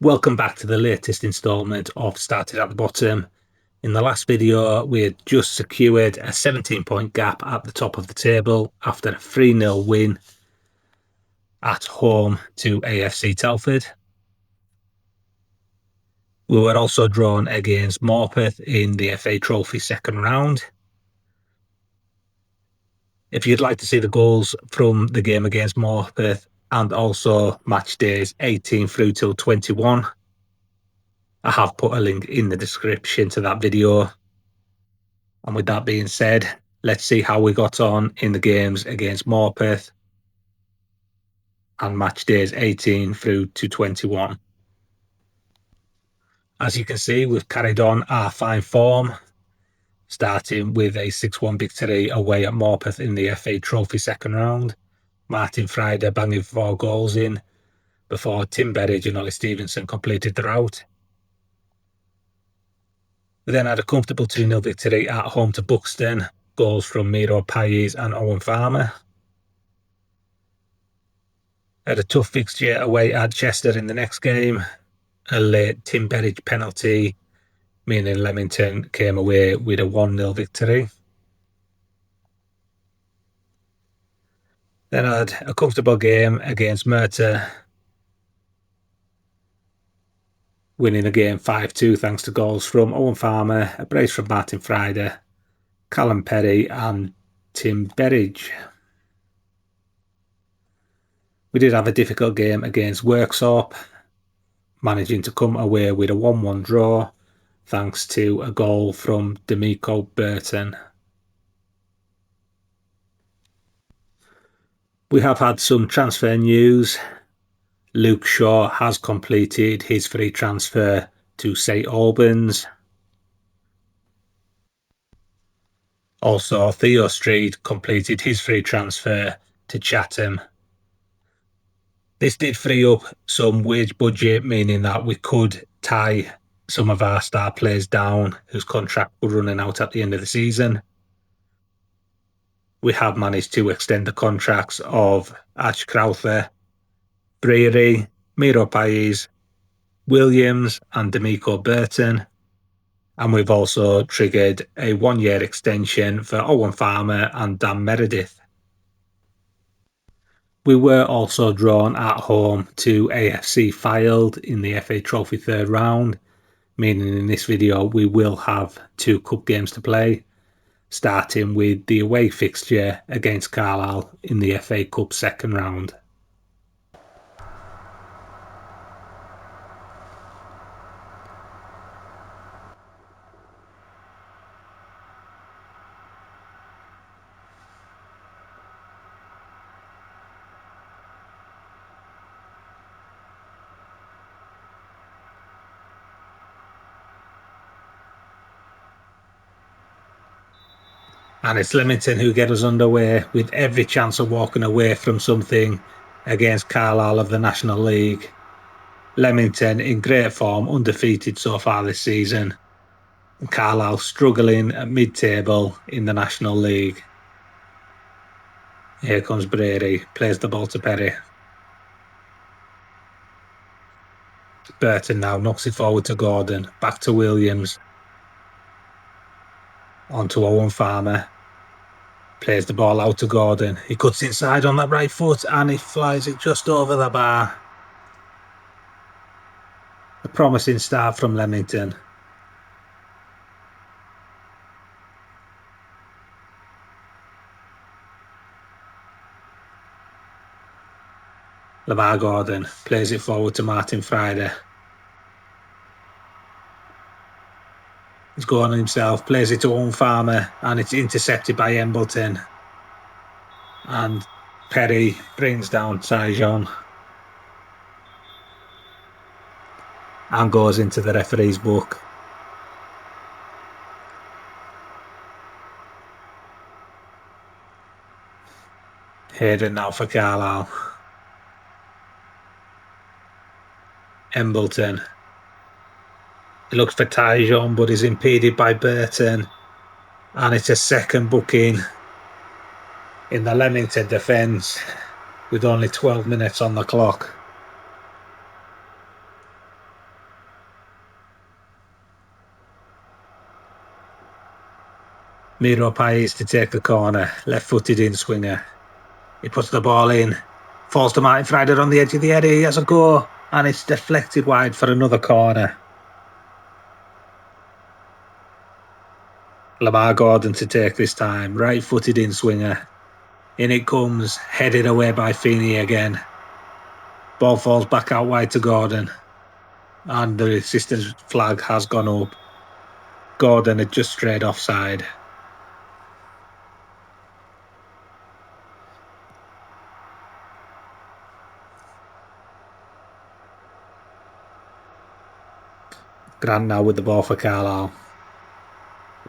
Welcome back to the latest instalment of Started at the Bottom. In the last video, we had just secured a 17-point gap at the top of the table after a 3-0 win at home to AFC Telford. We were also drawn against Morpeth in the FA Trophy second round. If you'd like to see the goals from the game against Morpeth and also match days 18 through till 21, I have put a link in the description to that video. And with that being said, let's see how we got on in the games against Morpeth and match days 18 through to 21. As you can see, we've carried on our fine form, starting with a 6-1 victory away at Morpeth in the FA Trophy second round. Martin Friday banging 4 goals in before Tim Berridge and Ollie Stevenson completed the rout. We then had a comfortable 2-0 victory at home to Buxton, goals from Miro Pais and Owen Farmer. Had a tough fixture away at Chester in the next game. A late Tim Berridge penalty, meaning Leamington came away with a 1-0 victory. Then I had a comfortable game against Merthyr, winning the game 5-2 thanks to goals from Owen Farmer, a brace from Martin Friday, Callum Perry and Tim Berridge. We did have a difficult game against Worksop, managing to come away with a 1-1 draw thanks to a goal from D'Amico Burton. We have had some transfer news. Luke Shaw has completed his free transfer to St Albans. Also, Theo Street completed his free transfer to Chatham. This did free up some wage budget, meaning that we could tie some of our star players down whose contract were running out at the end of the season. We have managed to extend the contracts of Ash Crowther, Breary, Miro Pais, Williams and D'Amico Burton. And we've also triggered a 1-year extension for Owen Farmer and Dan Meredith. We were also drawn at home to AFC Fylde in the FA Trophy third round, meaning in this video we will have 2 cup games to play, starting with the away fixture against Carlisle in the FA Cup second round. And it's Leamington who get us underway with every chance of walking away from something against Carlisle of the National League. Leamington in great form, undefeated so far this season. And Carlisle struggling at mid-table in the National League. Here comes Brady, plays the ball to Perry. Burton now knocks it forward to Gordon, back to Williams. On to Owen Farmer. Plays the ball out to Gordon. He cuts inside on that right foot and he flies it just over the bar. A promising start from Leamington. Lamar Gordon plays it forward to Martin Friday. He's going on himself, plays it to Owen Farmer, and it's intercepted by Embleton. And Perry brings down Tyjon and goes into the referee's book. Hayden now for Carlisle. Embleton. He looks for Tyjon, but is impeded by Burton. And it's a second booking in the Leamington defence with only 12 minutes on the clock. Miro Pais to take the corner, left-footed in swinger. He puts the ball in, falls to Martin Friday on the edge of the area. He has a go, and it's deflected wide for another corner. Lamar Gordon to take this time, right-footed in swinger. In it comes, headed away by Feeney again. Ball falls back out wide to Gordon, and the assistant's flag has gone up. Gordon had just strayed offside. Grant now with the ball for Carlisle.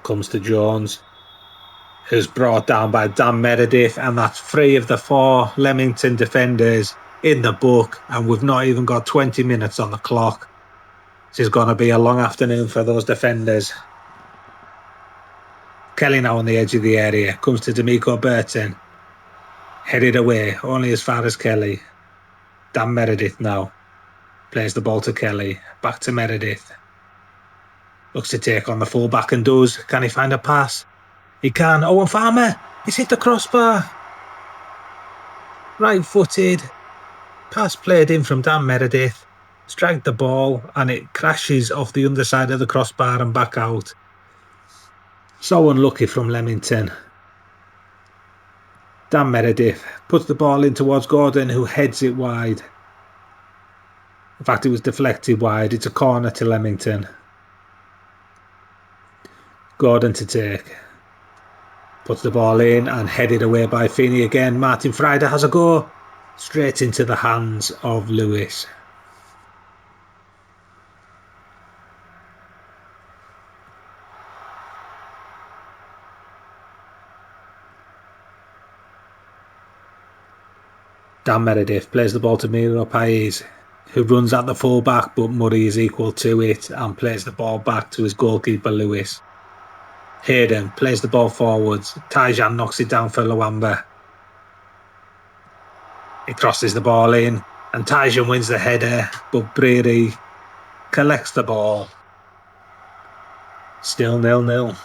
Comes to Jones, who's brought down by Dan Meredith, and that's 3 of the 4 Leamington defenders in the book, and we've not even got 20 minutes on the clock. This is going to be a long afternoon for those defenders. Kelly now on the edge of the area, comes to D'Amico Burton. Headed away, only as far as Kelly. Dan Meredith now. Plays the ball to Kelly, back to Meredith. Looks to take on the fullback and does. Can he find a pass? He can. Owen Farmer, he's hit the crossbar. Right-footed. Pass played in from Dan Meredith. Strike the ball and it crashes off the underside of the crossbar and back out. So unlucky from Leamington. Dan Meredith puts the ball in towards Gordon, who heads it wide. In fact, it was deflected wide. It's a corner to Leamington. Gordon to take. Puts the ball in and headed away by Feeney again. Martin Friday has a go. Straight into the hands of Lewis. Dan Meredith plays the ball to Miro Pais, who runs at the fullback, but Murray is equal to it and plays the ball back to his goalkeeper Lewis. Hayden plays the ball forwards. Tyjan knocks it down for Luamba. He crosses the ball in and Tyjan wins the header, but Brady collects the ball. Still 0-0.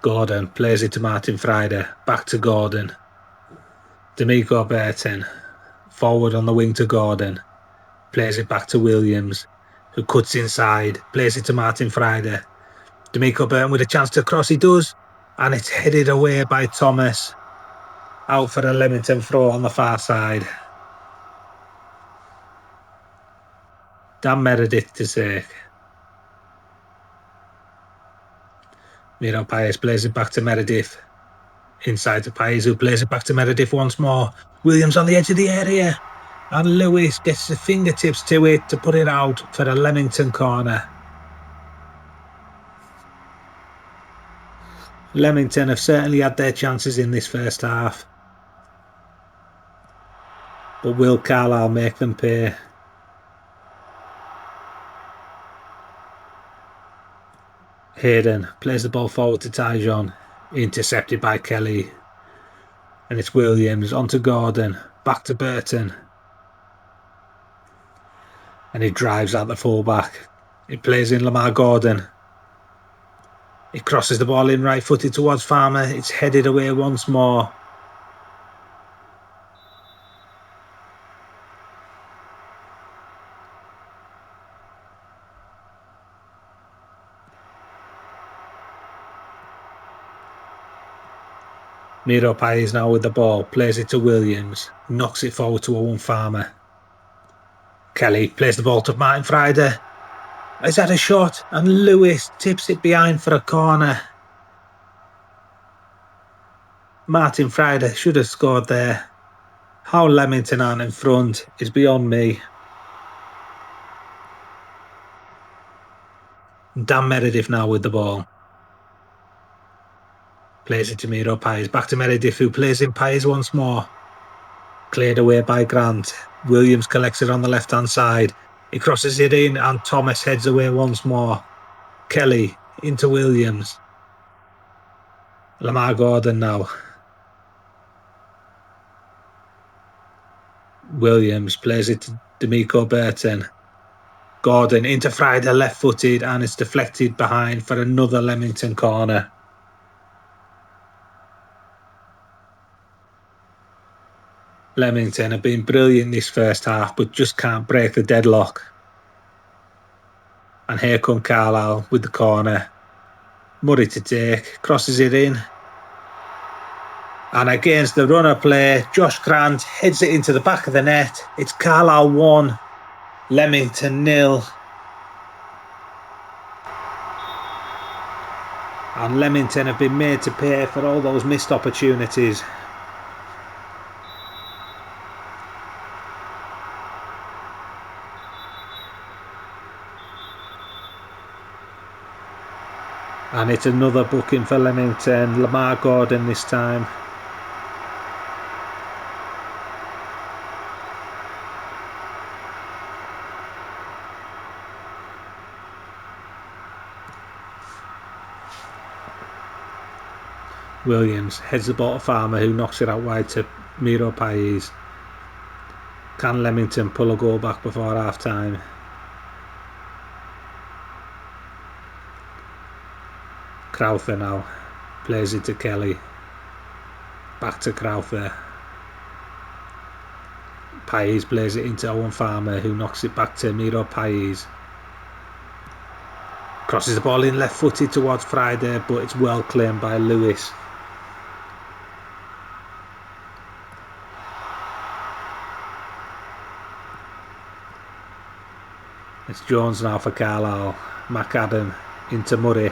Gordon plays it to Martin Friday. Back to Gordon. D'Amico Burton. Forward on the wing to Gordon. Plays it back to Williams, who cuts inside. Plays it to Martin Friday. D'Amico Burton with a chance to cross. He does. And it's headed away by Thomas. Out for a Leamington throw on the far side. Dan Meredith to take. Miro Pais plays it back to Meredith. Inside to Pais, who plays it back to Meredith once more. Williams on the edge of the area. And Lewis gets the fingertips to it to put it out for a Leamington corner. Leamington have certainly had their chances in this first half. But will Carlisle make them pay? Hayden plays the ball forward to Tyjon. Intercepted by Kelly. And it's Williams onto Gordon. Back to Burton. And he drives out the fullback. He plays in Lamar Gordon. He crosses the ball in right-footed towards Farmer. It's headed away once more. Miro Pais now with the ball, plays it to Williams, knocks it forward to Owen Farmer. Kelly plays the ball to Martin Friday. He's had a shot and Lewis tips it behind for a corner. Martin Friday should have scored there. How Leamington aren't in front is beyond me. Dan Meredith now with the ball. Plays it to Miro Pais. Back to Meredith, who plays in Pais once more. Cleared away by Grant. Williams collects it on the left-hand side. He crosses it in and Thomas heads away once more. Kelly into Williams. Lamar Gordon now. Williams plays it to D'Amico Burton. Gordon into Friday, left-footed, and it's deflected behind for another Leamington corner. Leamington have been brilliant this first half, but just can't break the deadlock. And here come Carlisle with the corner. Murray to take, crosses it in. And against the runner play, Josh Grant heads it into the back of the net. It's Carlisle 1, Leamington 0. And Leamington have been made to pay for all those missed opportunities. And it's another booking for Leamington. Lamar Gordon this time. Williams heads the ball to Farmer, who knocks it out wide to Miro Pais. Can Leamington pull a goal back before half time? Crowther now plays it to Kelly. Back to Crowther. Pais plays it into Owen Farmer, who knocks it back to Miro Pais. Crosses the ball in left-footed towards Friday, but it's well claimed by Lewis. It's Jones now for Carlisle. McAdam into Murray.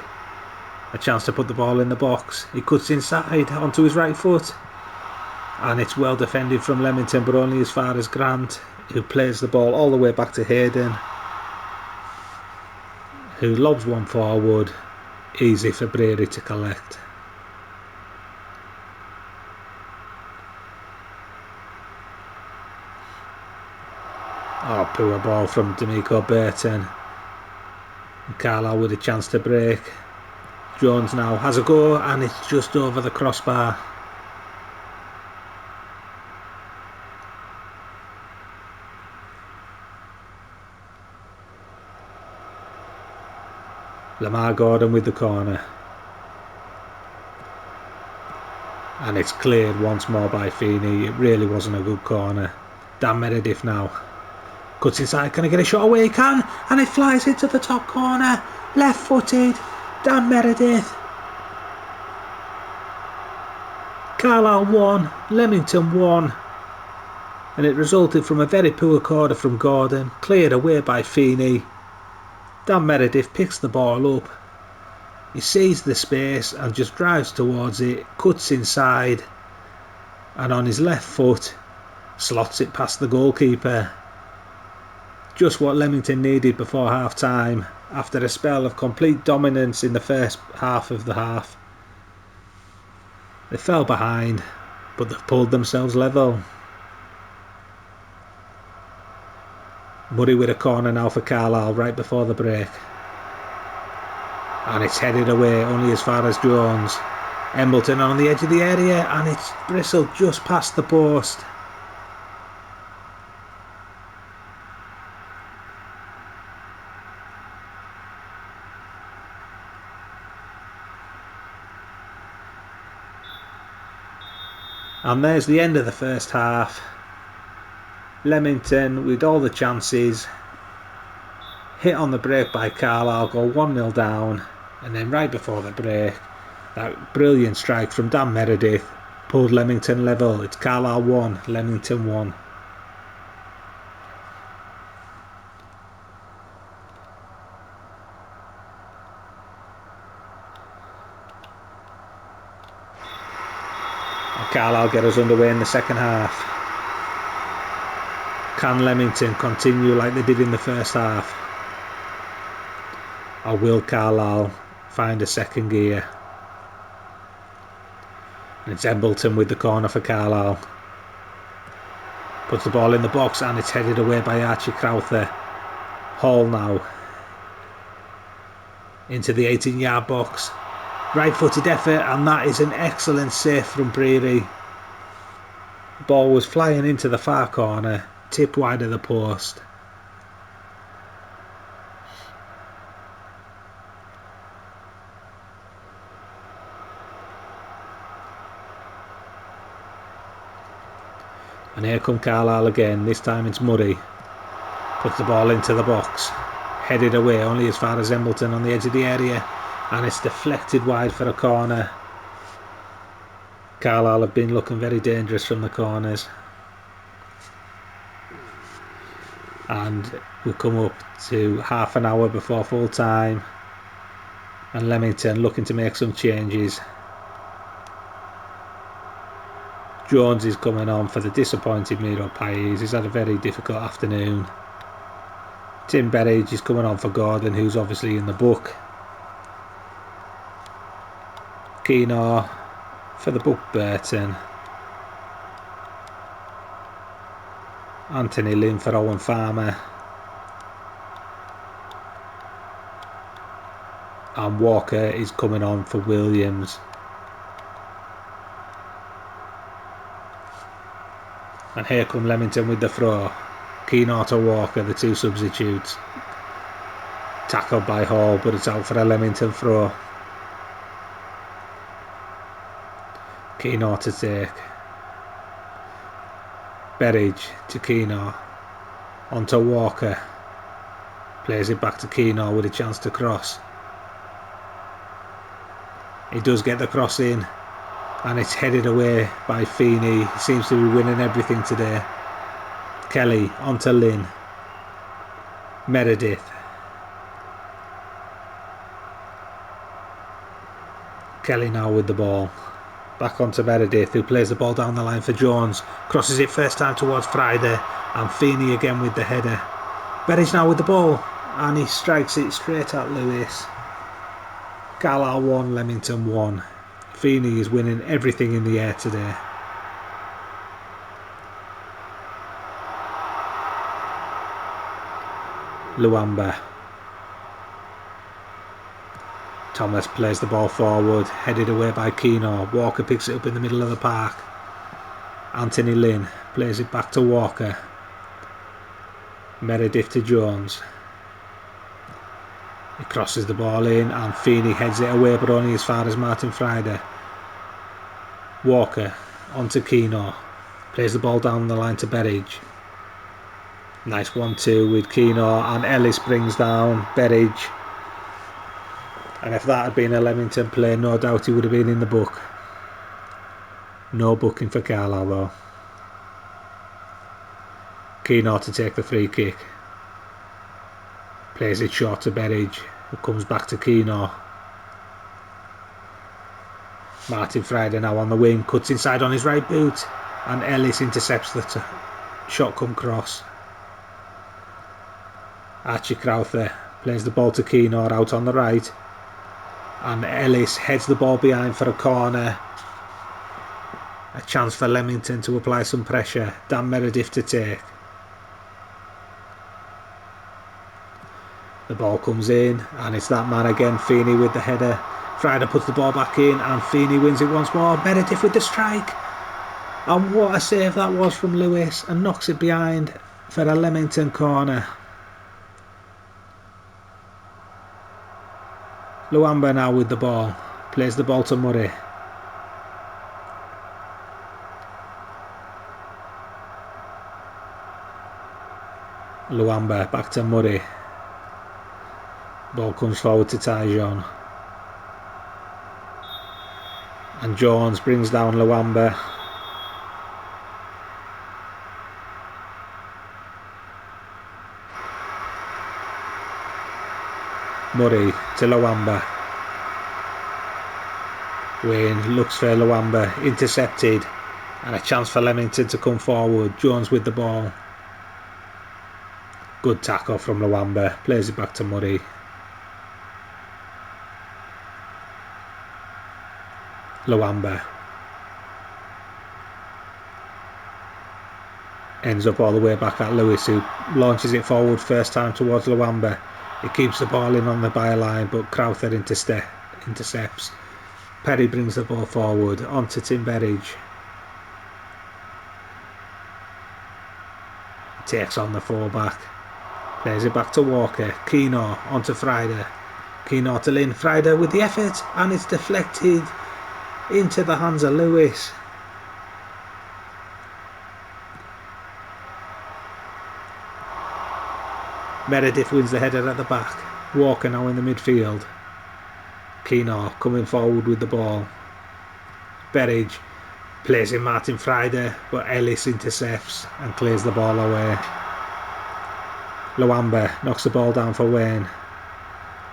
A chance to put the ball in the box. He cuts inside onto his right foot. And it's well defended from Leamington, but only as far as Grant, who plays the ball all the way back to Hayden, who lobs one forward. Easy for Brady to collect. Oh, poor ball from D'Amico Burton. And Carlisle with a chance to break. Jones now has a go, and it's just over the crossbar. Lamar Gordon with the corner. And it's cleared once more by Feeney. It really wasn't a good corner. Dan Meredith now. Cuts inside, can I get a shot away? He can, and it flies into the top corner. Left-footed, Dan Meredith. Carlisle 1, Leamington 1. And it resulted from a very poor corner from Gordon, cleared away by Feeney. Dan Meredith picks the ball up. He sees the space and just drives towards it, cuts inside, and on his left foot, slots it past the goalkeeper. Just what Leamington needed before half time, after a spell of complete dominance in the first half of the half. They fell behind, but they've pulled themselves level. Murray with a corner now for Carlisle right before the break. And it's headed away only as far as Jones. Embleton on the edge of the area, and it's bristled just past the post. And there's the end of the first half. Leamington with all the chances. Hit on the break by Carlisle, go 1-0 down. And then right before the break, that brilliant strike from Dan Meredith pulled Leamington level. It's Carlisle 1, Leamington 1. Carlisle get us underway in the second half. Can Leamington continue like they did in the first half? Or will Carlisle find a second gear? And it's Embleton with the corner for Carlisle. Puts the ball in the box, and it's headed away by Archie Crowther. Hall now into the 18-yard box. Right-footed effort, and that is an excellent save from Breary. The ball was flying into the far corner, tip wide of the post. And here come Carlisle again. This time it's Murray. Puts the ball into the box. Headed away only as far as Embleton on the edge of the area. And it's deflected wide for a corner. Carlisle have been looking very dangerous from the corners. And we've come up to half an hour before full time. And Leamington looking to make some changes. Jones is coming on for the disappointed Miro Pais. He's had a very difficult afternoon. Tim Berridge is coming on for Gordon, who's obviously in the book. Keenor for the book Burton. Anthony Lynn for Owen Farmer. And Walker is coming on for Williams. And here come Leamington with the throw. Keenor to Walker, the two substitutes. Tackled by Hall, but it's out for a Leamington throw. Keenor to take. Berridge to Keenor. On to Walker. Plays it back to Keenor with a chance to cross. He does get the cross in. And it's headed away by Feeney. He seems to be winning everything today. Kelly onto Lynn. Meredith. Kelly now with the ball. Back onto Meredith, who plays the ball down the line for Jones. Crosses it first time towards Friday. And Feeney again with the header. Berridge now with the ball. And he strikes it straight at Lewis. Carlisle 1, Leamington 1. Feeney is winning everything in the air today. Luamba. Thomas plays the ball forward, headed away by Keenor. Walker picks it up in the middle of the park. Anthony Lynn plays it back to Walker. Meredith to Jones. He crosses the ball in and Feeney heads it away, but only as far as Martin Friday. Walker onto Keenor. Plays the ball down the line to Berridge. Nice 1-2 with Keenor, and Ellis brings down Berridge. And if that had been a Leamington play, no doubt he would have been in the book. No booking for Carlisle though. Keenor to take the free kick. Plays it short to Berridge, who comes back to Keenor. Martin Friday now on the wing, cuts inside on his right boot, and Ellis intercepts the shot come cross. Archie Crowther plays the ball to Keenor out on the right, and Ellis heads the ball behind for a corner. A chance for Leamington to apply some pressure. Dan Meredith to take. The ball comes in, and it's that man again, Feeney with the header. Friday puts the ball back in, and Feeney wins it once more. Meredith with the strike. And what a save that was from Lewis, and knocks it behind for a Leamington corner. Luamba now with the ball. Plays the ball to Murray. Luamba back to Murray. Ball comes forward to Tyjon. And Jones brings down Luamba. Murray to Luamba. Wayne looks for Luamba, intercepted, and a chance for Leamington to come forward. Jones with the ball. Good tackle from Luamba, plays it back to Murray. Luamba ends up all the way back at Lewis, who launches it forward first time towards Luamba. He keeps the ball in on the byline, but Crowther intercepts. Perry brings the ball forward onto Tim Berridge. takes on the fullback. Plays it back to Walker. Keno onto Friday. Keno to Lynn. Friday with the effort, and it's deflected into the hands of Lewis. Meredith wins the header at the back. Walker now in the midfield. Keno coming forward with the ball. Berridge plays in Martin Friday, but Ellis intercepts and clears the ball away. Luamba knocks the ball down for Wayne.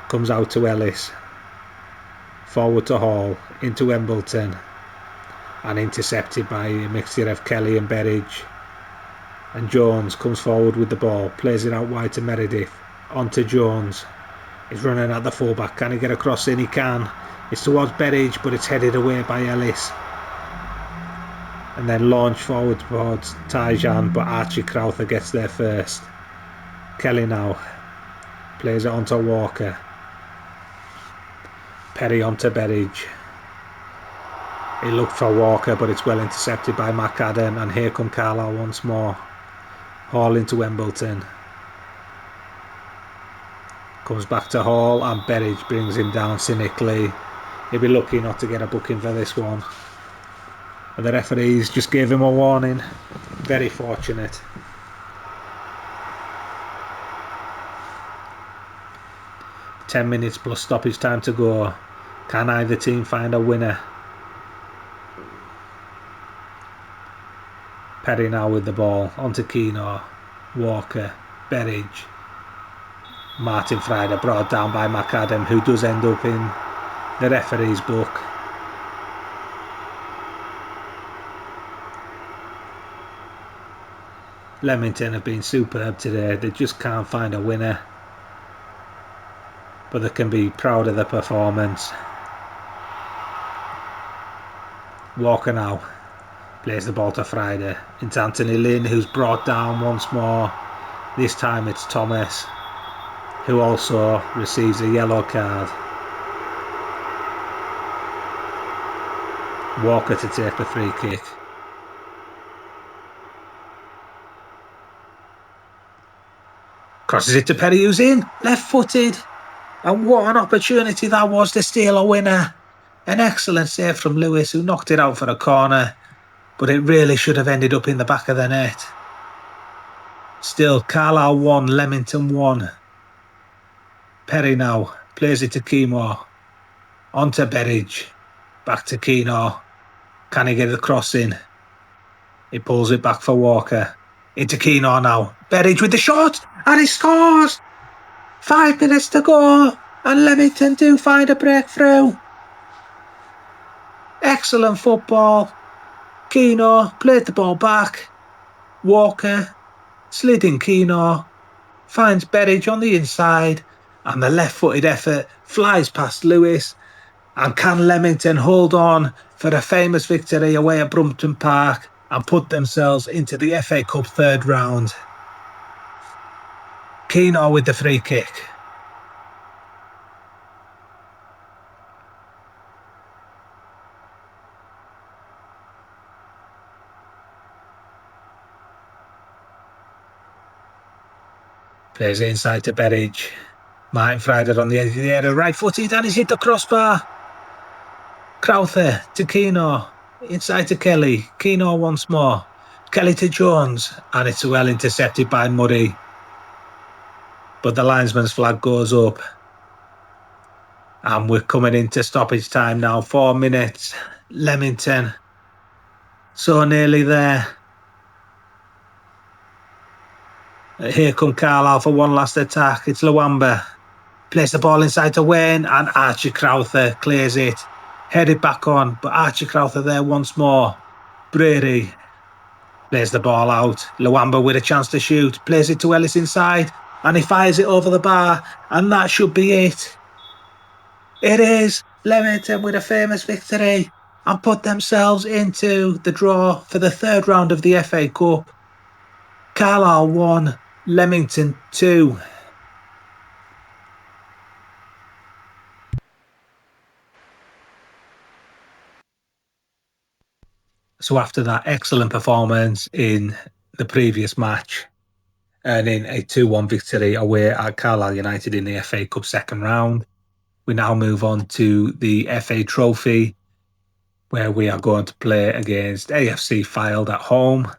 Comes out to Ellis. Forward to Hall, into Embleton. And intercepted by a mixture of Kelly and Berridge. And Jones comes forward with the ball. Plays it out wide to Meredith. On to Jones. He's running at the fullback. Can he get across in? He can. It's towards Berridge, but it's headed away by Ellis. And then launched forward towards Tyjan, but Archie Crowther gets there first. Kelly now plays it onto Walker. Perry onto Berridge. He looked for Walker, but it's well intercepted by McAdam, and here come Carlisle once more. Hall into Embleton. Comes back to Hall, and Berridge brings him down cynically. He'll be lucky not to get a booking for this one. And the referees just gave him a warning. Very fortunate. "10 minutes plus stoppage time to go. Can either team find a winner?" Perry now with the ball. Onto Keno. Walker. Berridge. Martin Friday brought down by McAdam, who does end up in the referee's book. Leamington have been superb today. They just can't find a winner. But they can be proud of the performance. Walker now plays the ball to Friday. Into Anthony Lynn, who's brought down once more. This time it's Thomas, who also receives a yellow card. Walker to take the free kick. Crosses it to Perry, who's in, left-footed. And what an opportunity that was to steal a winner. An excellent save from Lewis, who knocked it out for a corner. But it really should have ended up in the back of the net. Still, Carlisle 1, Leamington 1. Perry now plays it to Kemo. On to Berridge. Back to Keno. Can he get the cross in? He pulls it back for Walker. Into Keno now. Berridge with the shot. And he scores! 5 minutes to go. And Leamington do find a breakthrough. Excellent football. Keno played the ball back. Walker slid in Keno. Finds Berridge on the inside. And the left-footed effort flies past Lewis. And can Leamington hold on for a famous victory away at Brumpton Park and put themselves into the FA Cup third round? Keno with the free kick. Plays it inside to Berridge. Martin Friday on the edge of the area, right-footed, and he's hit the crossbar. Crowther to Keno. Inside to Kelly. Keno once more. Kelly to Jones. And it's well intercepted by Murray. But the linesman's flag goes up. And we're coming into stoppage time now. 4 minutes. Leamington. So nearly there. Here come Carlisle for one last attack. It's Luamba. Plays the ball inside to Wayne. And Archie Crowther clears it. Headed back on. But Archie Crowther there once more. Brady plays the ball out. Luamba with a chance to shoot. Plays it to Ellis inside. And he fires it over the bar. And that should be it. It is. Leamington with a famous victory. And put themselves into the draw for the third round of the FA Cup. Carlisle 1. Leamington 2. So after that excellent performance in the previous match, earning a 2-1 victory away at Carlisle United in the FA Cup second round. We now move on to the FA Trophy, where we are going to play against AFC Fylde at home.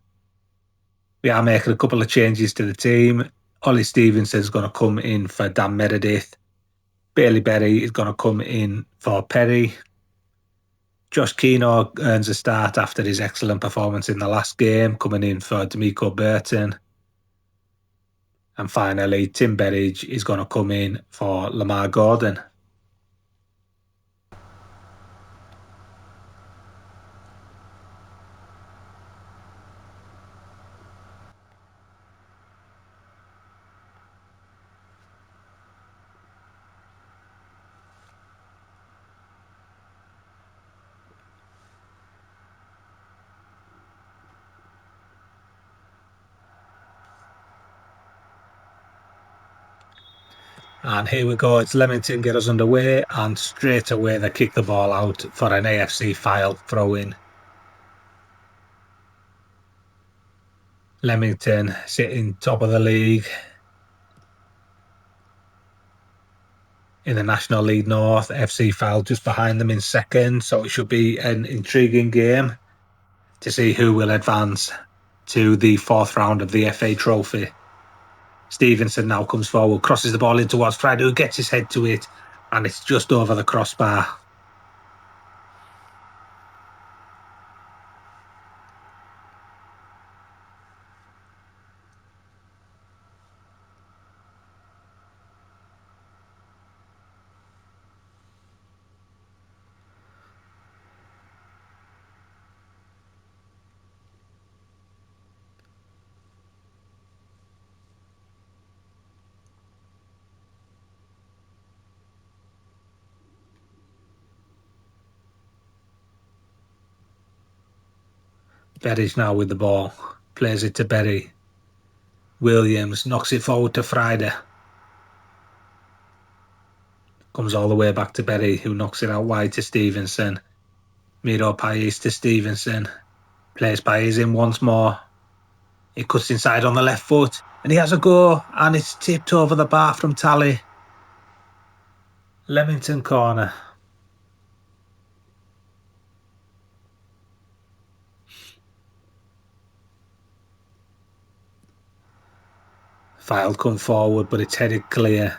We are making a couple of changes to the team. Ollie Stevenson is going to come in for Dan Meredith. Bailey Berry is going to come in for Perry. Josh Keno earns a start after his excellent performance in the last game, coming in for D'Amico Burton. And finally, Tim Berridge is going to come in for Lamar Gordon. And here we go, it's Leamington get us underway, and straight away they kick the ball out for an AFC Fylde throw-in. Leamington sitting top of the league in the National League North. FC Fylde just behind them in second, so it should be an intriguing game to see who will advance to the fourth round of the FA Trophy. Stevenson now comes forward, crosses the ball in towards Friday, who gets his head to it, and it's just over the crossbar. Berry's now with the ball, plays it to Berry. Williams knocks it forward to Friday. Comes all the way back to Berry, who knocks it out wide to Stevenson. Miro Pais to Stevenson. Plays Pais in once more. He cuts inside on the left foot, and he has a go, and it's tipped over the bar from Tally. Leamington corner. Fylde come forward, but it's headed clear.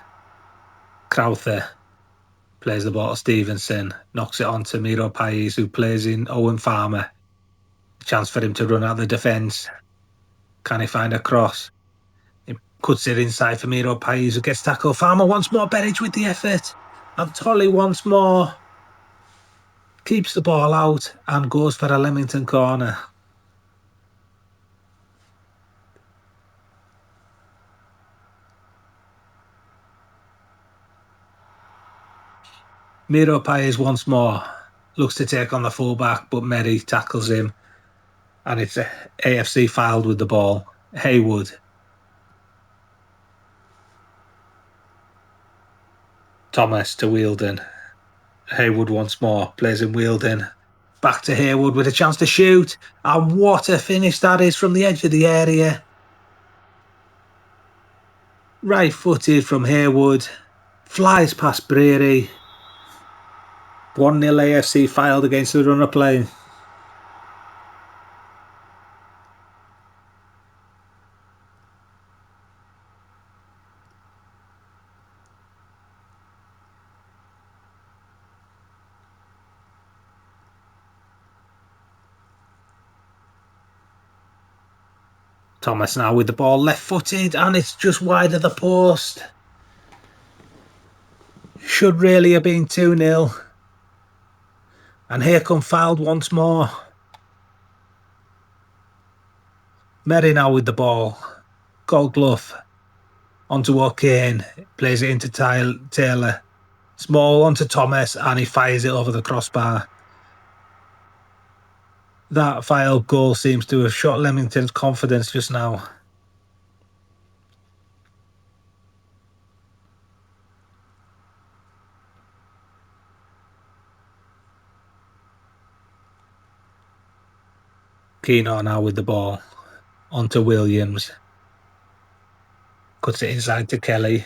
Crowther plays the ball to Stevenson, knocks it on to Miro Pais, who plays in Owen Farmer. A chance for him to run out the defence. Can he find a cross? He cuts it inside for Miro Pais, who gets tackled. Farmer once more, Berridge with the effort. And Tolley once more keeps the ball out and goes for a Leamington corner. Miro Pais once more looks to take on the fullback, but Merry tackles him, and it's AFC Fylde with the ball. Haywood. Thomas to Wheeldon. Haywood once more, plays in Wheeldon. Back to Haywood with a chance to shoot, and what a finish that is from the edge of the area. Right-footed from Haywood, flies past Brady. 1-0 AFC Fylde against the runner play. Thomas now with the ball, left-footed, and it's just wide of the post. Should really have been 2-0. And here come Fylde once more. Merry now with the ball. Gold glove. Onto O'Kane. Plays it into Taylor. Small onto Thomas, and he fires it over the crossbar. That Fylde goal seems to have shot Leamington's confidence just now. Keno now with the ball. Onto Williams. Cuts it inside to Kelly.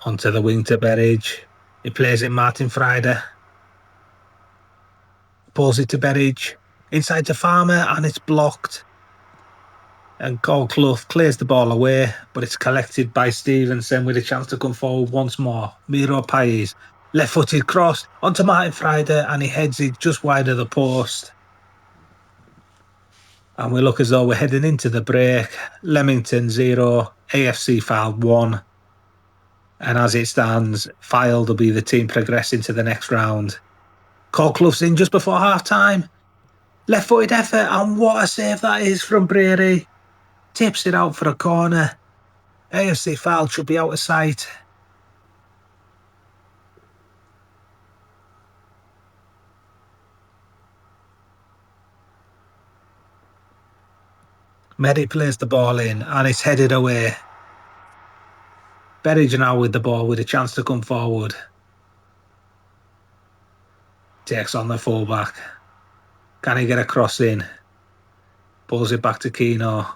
Onto the wing to Berridge. He plays it Martin Friday. Pulls it to Berridge. Inside to Farmer, and it's blocked. And Clough clears the ball away, but it's collected by Stevenson with a chance to come forward once more. Miro Pais, left-footed cross onto Martin Friday, and he heads it just wide of the post. And we look as though we're heading into the break. Leamington 0, AFC Fylde 1. And as it stands, Fylde will be the team progressing to the next round. Clough's in just before half-time. Left-footed effort, and what a save that is from Brady. Tips it out for a corner. AFC Fylde should be out of sight. Medi plays the ball in, and it's headed away. Berridge now with the ball with a chance to come forward. Takes on the fullback. Can he get a cross in? Pulls it back to Keno.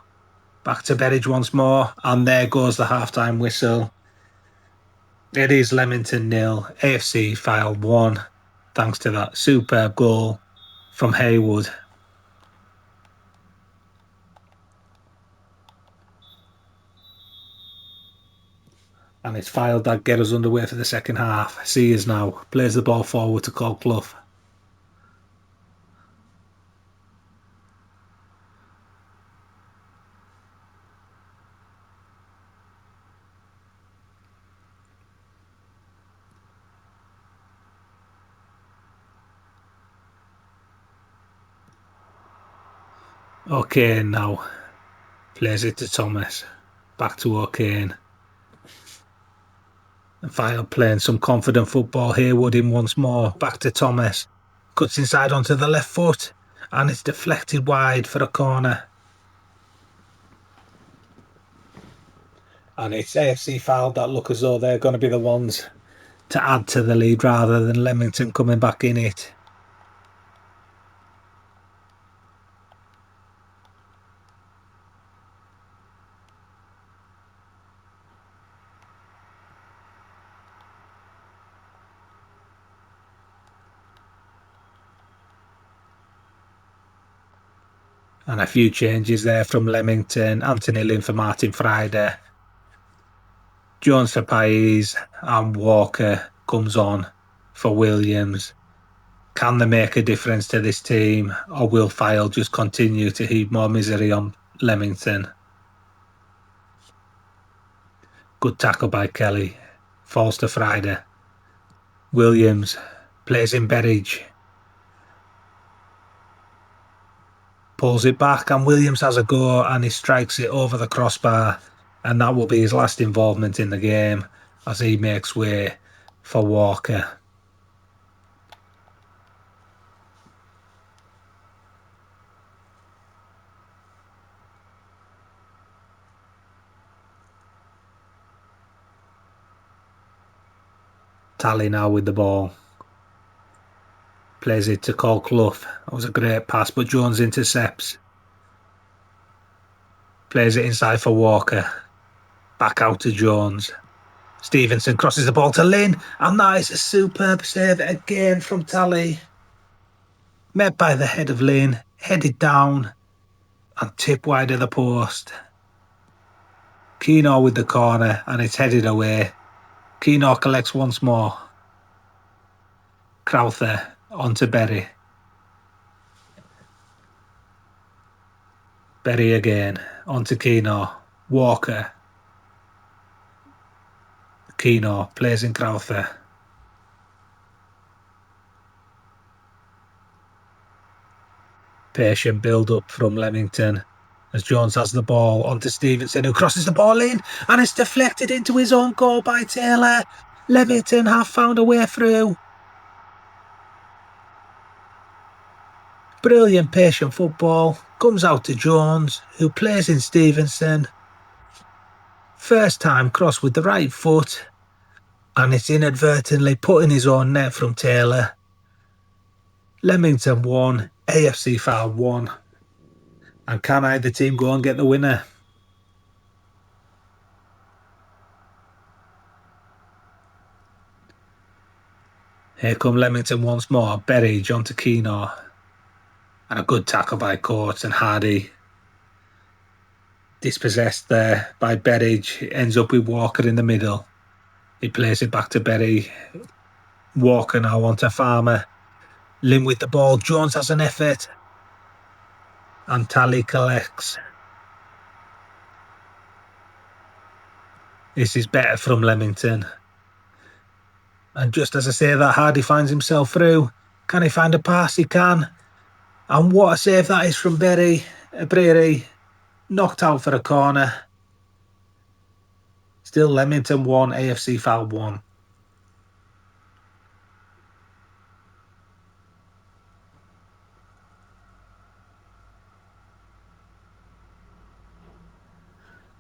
Back to Berridge once more, and there goes the half-time whistle. It is Leamington 0, AFC Fylde 1, thanks to that superb goal from Haywood. And it's Fylde that get us underway for the second half. Sears now plays the ball forward to Clough. O'Kane now plays it to Thomas. Back to O'Kane. And Fylde playing some confident football. Haywood in once more. Back to Thomas. Cuts inside onto the left foot. And it's deflected wide for a corner. And it's AFC Fylde that look as though they're going to be the ones to add to the lead rather than Leamington coming back in it. And a few changes there from Leamington. Anthony Lynn for Martin Friday. Jones for Pais, and Walker comes on for Williams. Can they make a difference to this team, or will Fylde just continue to heap more misery on Leamington? Good tackle by Kelly. Falls to Friday. Williams plays in Berridge. Pulls it back, and Williams has a go, and he strikes it over the crossbar. And that will be his last involvement in the game as he makes way for Walker. Tally now with the ball. Plays it to Clough. That was a great pass, but Jones intercepts. Plays it inside for Walker. Back out to Jones. Stevenson crosses the ball to Lynn, and that is a superb save again from Tally. Met by the head of Lynn, headed down, and tip wide of the post. Keno with the corner, and it's headed away. Keno collects once more. Crowther onto Berry. Berry again, onto Keno. Walker. Keno plays in Crowther. Patient build-up from Leamington as Jones has the ball onto Stevenson, who crosses the ball in, and it's deflected into his own goal by Taylor. Leamington have found a way through. Brilliant patient football. Comes out to Jones, who plays in Stevenson. First time cross with the right foot, and it's inadvertently put in his own net from Taylor. Leamington 1, AFC Fylde 1. And can either team go and get the winner? Here come Leamington once more. Berridge onto Keenor. And a good tackle by Coates, and Hardy dispossessed there by Berridge. Ends up with Walker in the middle. He plays it back to Berry. Walker now onto Farmer. Lim with the ball. Jones has an effort. And Tally collects. This is better from Leamington. And just as I say that, Hardy finds himself through. Can he find a pass? He can. And what a save that is from Berry. Brady knocked out for a corner. Still Leamington 1, AFC Foul 1.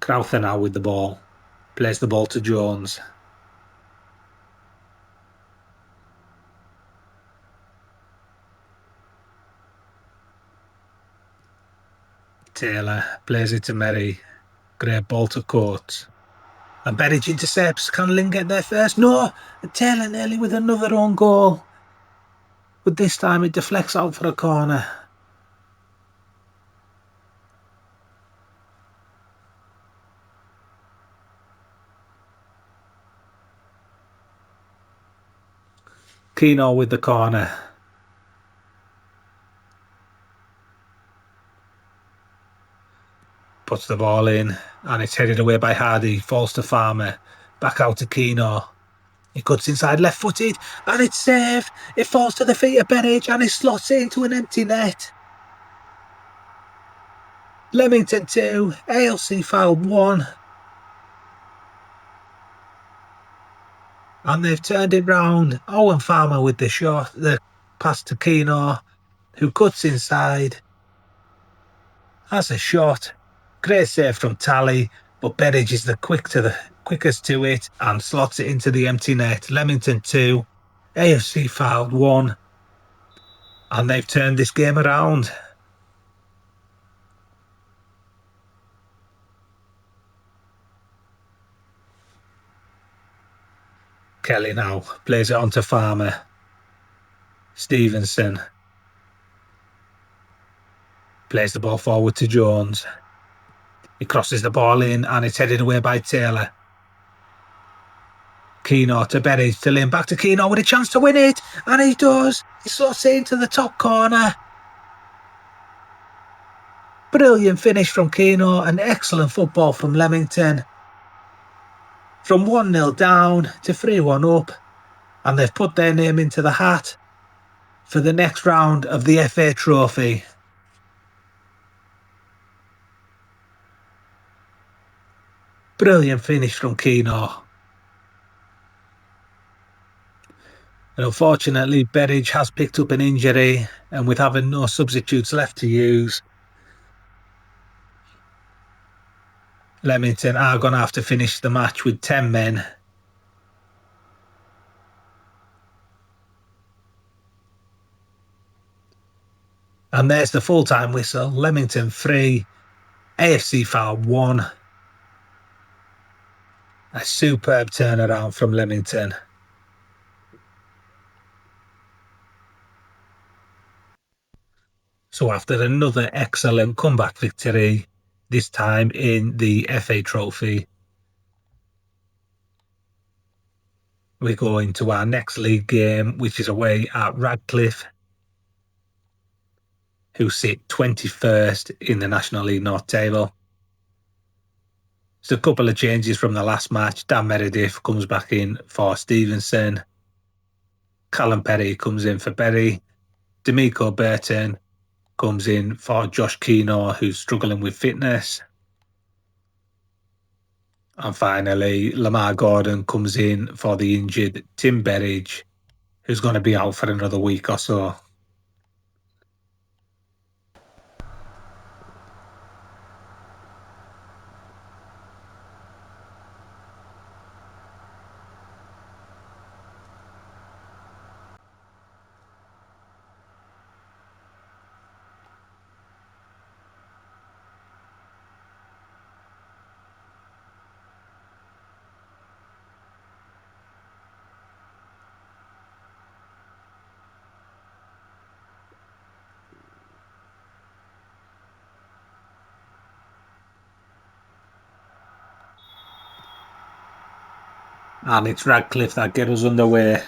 Crowther now with the ball. Plays the ball to Jones. Taylor plays it to Merry. Great ball to Coates. And Berridge intercepts. Can Lynn get there first? No! And Taylor nearly with another own goal. But this time it deflects out for a corner. Keenor with the corner. Puts the ball in. And it's headed away by Hardy. Falls to Farmer. Back out to Keenor. He cuts inside left-footed. And it's saved. It falls to the feet of Berridge. And it slots it into an empty net. Leamington 2. ALC Foul 1. And they've turned it round. Owen Farmer with the shot. The pass to Keenor, who cuts inside. Has a shot. Great save from Tally. But Berridge is the quickest to it and slots it into the empty net. Leamington 2. AFC Foul 1. And they've turned this game around. Kelly now plays it on to Farmer. Stevenson plays the ball forward to Jones. He crosses the ball in and it's headed away by Taylor. Keenor to Berridge to Lynn. Back to Keenor with a chance to win it. And he does. He slots it into the top corner. Brilliant finish from Keenor. An excellent football from Leamington. From 1-0 down to 3-1 up. And they've put their name into the hat for the next round of the FA Trophy. Brilliant finish from Keenor. And unfortunately, Berridge has picked up an injury, and with having no substitutes left to use, Leamington are going to have to finish the match with 10 men. And there's the full-time whistle. Leamington 3, AFC Foul 1. A superb turnaround from Leamington. So after another excellent comeback victory, this time in the FA Trophy, we go into our next league game, which is away at Radcliffe, who sit 21st in the National League North table. There's a couple of changes from the last match. Dan Meredith comes back in for Stevenson. Callum Perry comes in for Berry. D'Amico Burton comes in for Josh Keenor, who's struggling with fitness. And finally, Lamar Gordon comes in for the injured Tim Berridge, who's going to be out for another week or so. And it's Radcliffe that get us underway.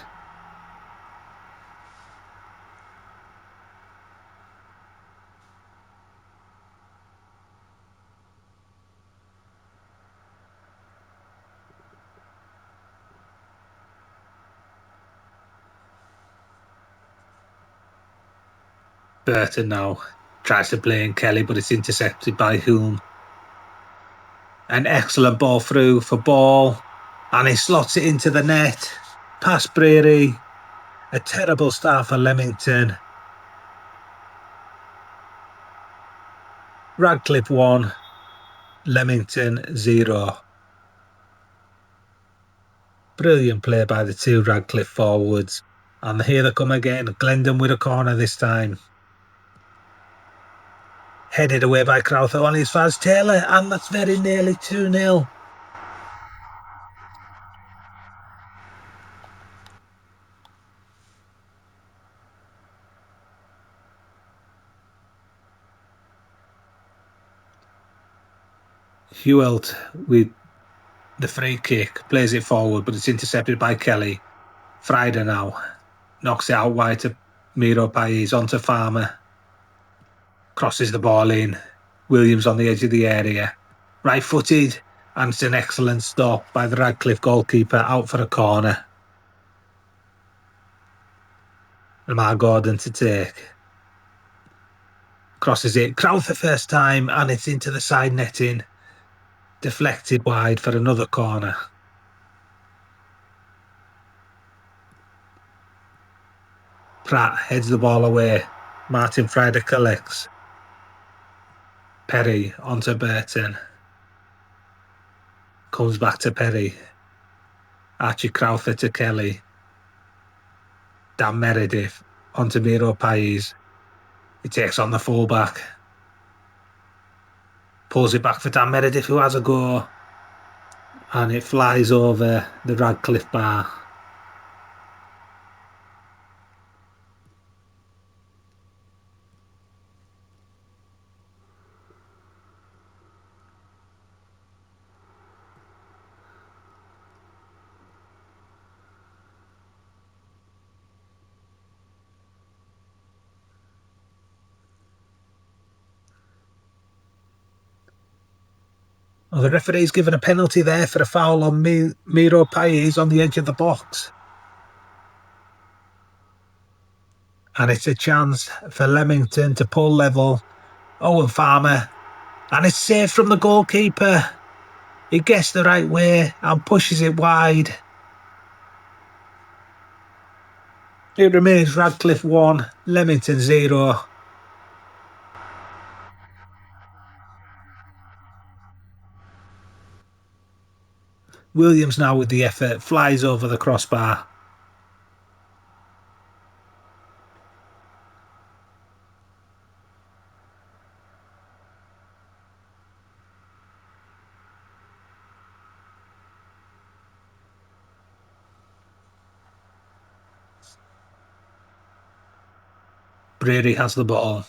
Burton now tries to play in Kelly, but it's intercepted by Hulme. An excellent ball through for Ball, and he slots it into the net. Past Brady. A terrible start for Leamington. Radcliffe 1, Leamington 0. Brilliant play by the two Radcliffe forwards. And here they come again. Glendon with a corner this time. Headed away by Crowther, only as far as Taylor, and that's very nearly 2-0. Hewelt with the free kick, plays it forward, but it's intercepted by Kelly. Friday now knocks it out wide to Miro Pais, onto Farmer. Crosses the ball in. Williams on the edge of the area. Right-footed, and it's an excellent stop by the Radcliffe goalkeeper, out for a corner. Lamar Gordon to take. Crosses it. Crowther first time, and it's into the side netting. Deflected wide for another corner. Pratt heads the ball away. Martin Friday collects. Perry onto Burton. Comes back to Perry. Archie Crowther to Kelly. Dan Meredith onto Miro Pais. He takes on the fullback. Pulls it back for Dan Meredith, who has a go. And it flies over the Radcliffe bar. Oh, the referee's given a penalty there for a foul on Miro Pais on the edge of the box. And it's a chance for Leamington to pull level. Owen Farmer. And it's safe from the goalkeeper. He gets the right way and pushes it wide. It remains Radcliffe 1, Leamington 0. Williams now with the effort, flies over the crossbar. Brady has the ball.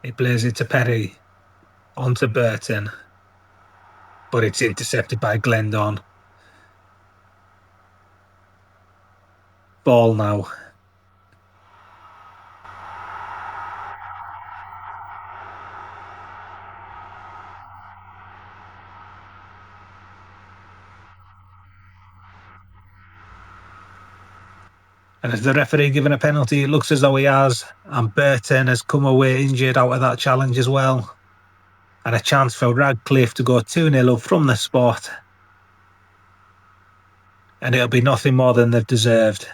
He plays it to Perry. Onto Burton. But it's intercepted by Glendon. Ball now. And as the referee given a penalty, it looks as though he has. And Burton has come away injured out of that challenge as well. And a chance for Radcliffe to go 2-0 up from the spot. And it'll be nothing more than they've deserved.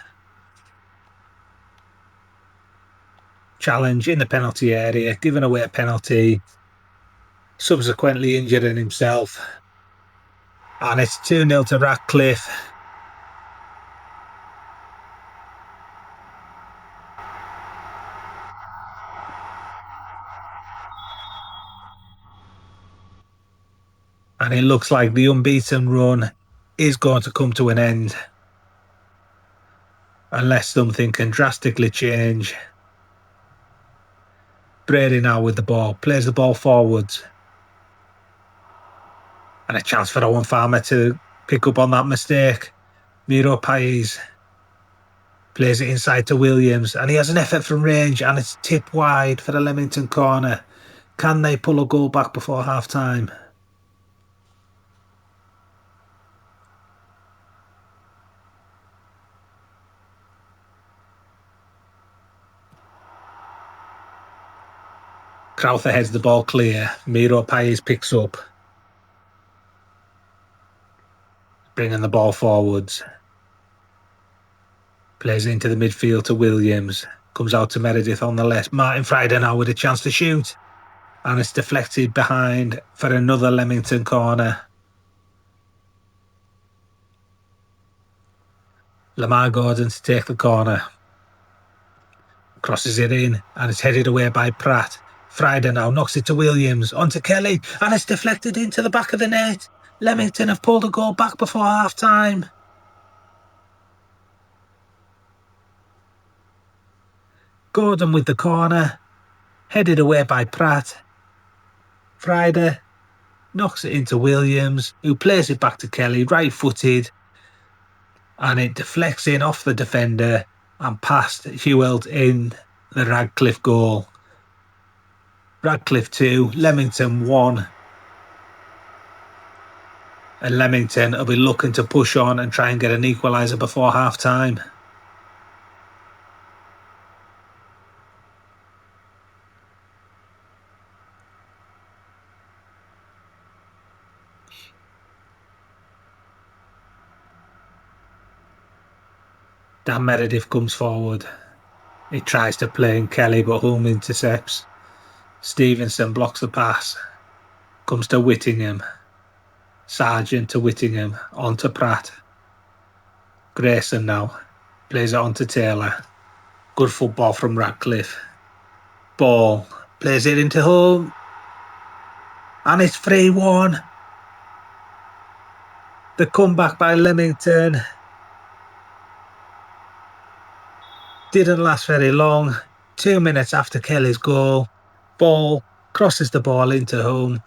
Challenge in the penalty area, giving away a penalty. Subsequently injuring himself. And it's 2-0 to Radcliffe. And it looks like the unbeaten run is going to come to an end. Unless something can drastically change. Brady now with the ball. Plays the ball forwards. And a chance for Owen Farmer to pick up on that mistake. Miro Pais plays it inside to Williams, and he has an effort from range, and it's tipped wide for the Leamington corner. Can they pull a goal back before half-time? Crowther heads the ball clear. Miro Pais picks up, bringing the ball forwards. Plays into the midfield to Williams. Comes out to Meredith on the left. Martin Friday now with a chance to shoot. And it's deflected behind for another Leamington corner. Lamar Gordon to take the corner. Crosses it in and it's headed away by Pratt. Friday now knocks it to Williams. Onto Kelly. And it's deflected into the back of the net. Leamington have pulled a goal back before half-time. Gordon with the corner. Headed away by Pratt. Friday knocks it into Williams, who plays it back to Kelly, right-footed, and it deflects in off the defender and past Hewelt in the Radcliffe goal. Radcliffe 2, Leamington 1. And Leamington will be looking to push on and try and get an equaliser before half-time. Dan Meredith comes forward. He tries to play in Kelly, but Hulme intercepts. Stevenson blocks the pass. Comes to Whittingham. Sargent to Whittingham. On to Pratt. Grayson now. Plays it on to Taylor. Good football from Radcliffe. Ball. Plays it into Hulme. And it's 3-1. The comeback by Leamington didn't last very long. 2 minutes after Kelly's goal, Ball crosses the ball into Hulme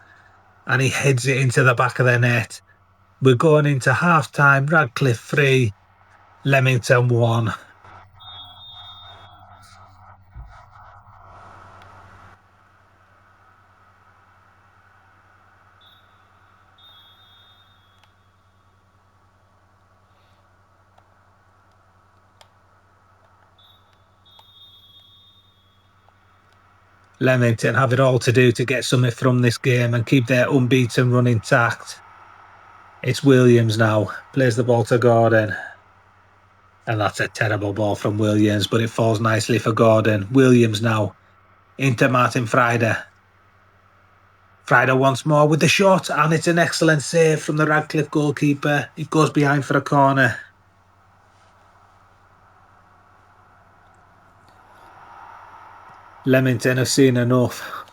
and he heads it into the back of the net. We're going into half-time. Radcliffe 3, Leamington 1. Leamington have it all to do to get something from this game and keep their unbeaten run intact. It's Williams now. Plays the ball to Gordon. And that's a terrible ball from Williams, but it falls nicely for Gordon. Williams now into Martin Friday. Friday once more with the shot, and it's an excellent save from the Radcliffe goalkeeper. It goes behind for a corner. Leamington have seen enough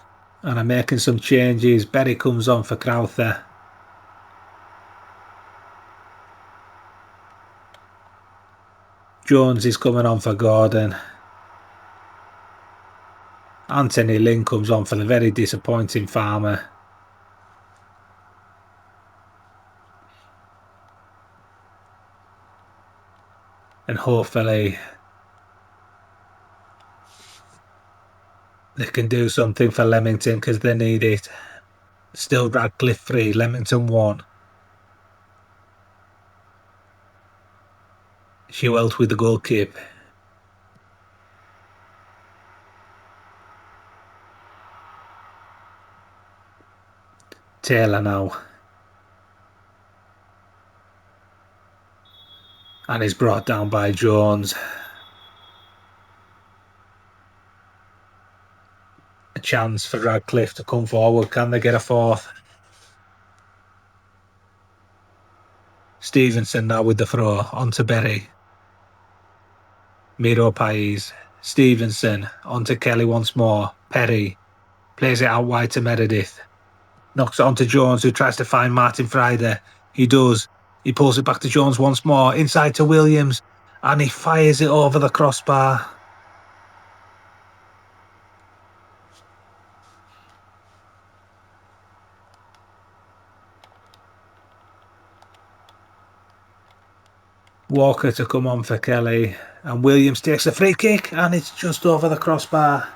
and are making some changes. Berry comes on for Crowther. Jones is coming on for Gordon. Anthony Lynn comes on for the very disappointing Farmer. And hopefully they can do something for Leamington because they need it. Still Radcliffe 3, Leamington 1. Hewelt with the goal kick. Taylor now. And he's brought down by Jones. A chance for Radcliffe to come forward. Can they get a fourth? Stevenson now with the throw onto Berry. Miro Pais. Stevenson onto Kelly once more. Perry plays it out wide to Meredith. Knocks it onto Jones, who tries to find Martin Friday. He does. He pulls it back to Jones once more. Inside to Williams. And he fires it over the crossbar. Walker to come on for Kelly, and Williams takes a free kick, and it's just over the crossbar.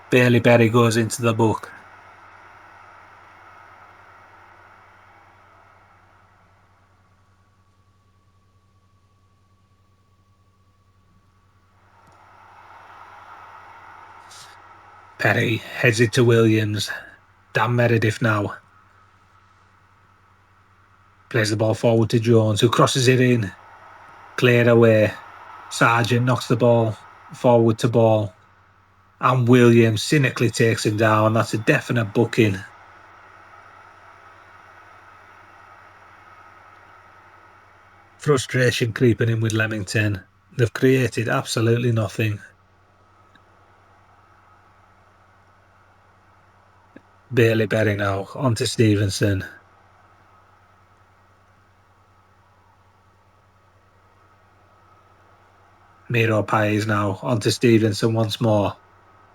Bailey Berry goes into the book. Perry heads it to Williams. Dan Meredith now plays the ball forward to Jones, who crosses it in. Cleared away. Sargent knocks the ball forward to ball. And Williams cynically takes him down. That's a definite booking. Frustration creeping in with Leamington. They've created absolutely nothing. Bailey Berry now onto Stevenson. Miro Pais now onto Stevenson once more.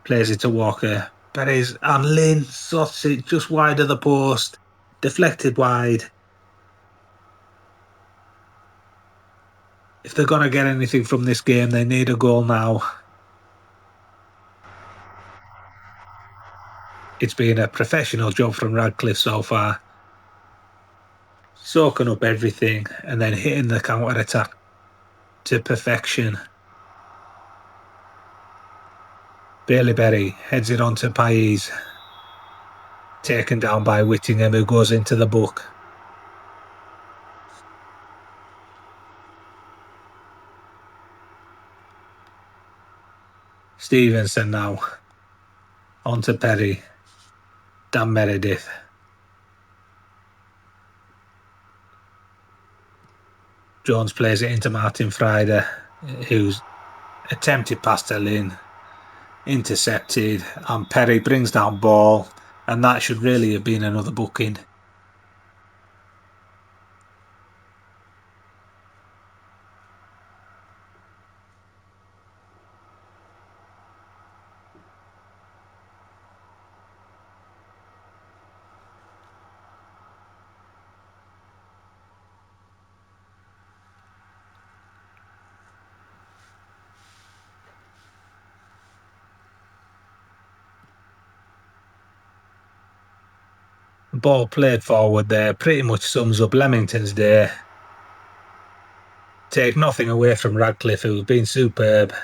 Plays it to Walker. Berries and Lynn slots it just wide of the post. Deflected wide. If they're going to get anything from this game, they need a goal now. It's been a professional job from Radcliffe so far. Soaking up everything and then hitting the counter-attack to perfection. Bailey Berry heads it on to Pais. Taken down by Whittingham, who goes into the book. Stevenson now. On to Perry. Dan Meredith. Jones plays it into Martin Friday, who's attempted past to Lynn. Intercepted, and Perry brings down ball, and that should really have been another booking. Ball played forward there pretty much sums up Leamington's day. Take nothing away from Radcliffe, who's been superb.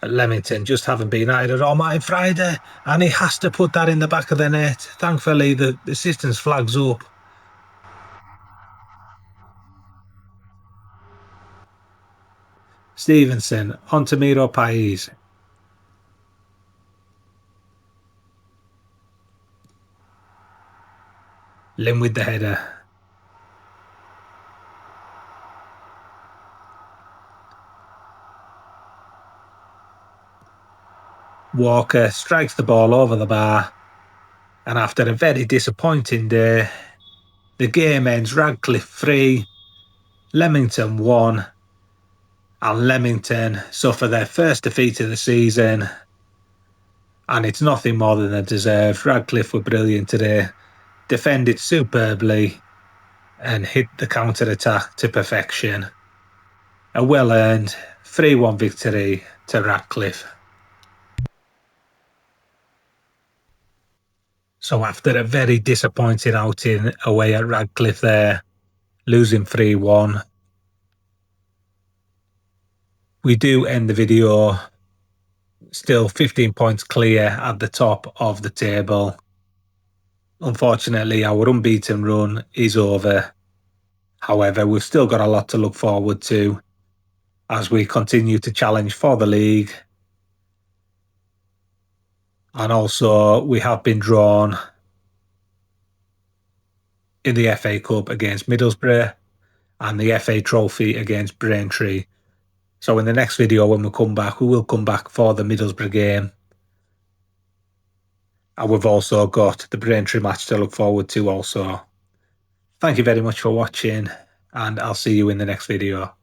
At Leamington just haven't been at it at all. Martin Friday, and he has to put that in the back of the net. Thankfully, the assistance flags up. Stevenson on to Miro Pais. Lynn with the header. Walker strikes the ball over the bar, and after a very disappointing day, the game ends Radcliffe 3, Leamington 1, and Leamington suffer their first defeat of the season, and it's nothing more than they deserved. Radcliffe were brilliant today, defended superbly, and hit the counter-attack to perfection. A well-earned 3-1 victory to Radcliffe. So after a very disappointing outing away at Radcliffe there, losing 3-1, we do end the video still 15 points clear at the top of the table. Unfortunately, our unbeaten run is over. However, we've still got a lot to look forward to as we continue to challenge for the league. And also, we have been drawn in the FA Cup against Middlesbrough and the FA Trophy against Braintree. So in the next video, when we come back, we will come back for the Middlesbrough game. And we've also got the Braintree match to look forward to also. Thank you very much for watching, and I'll see you in the next video.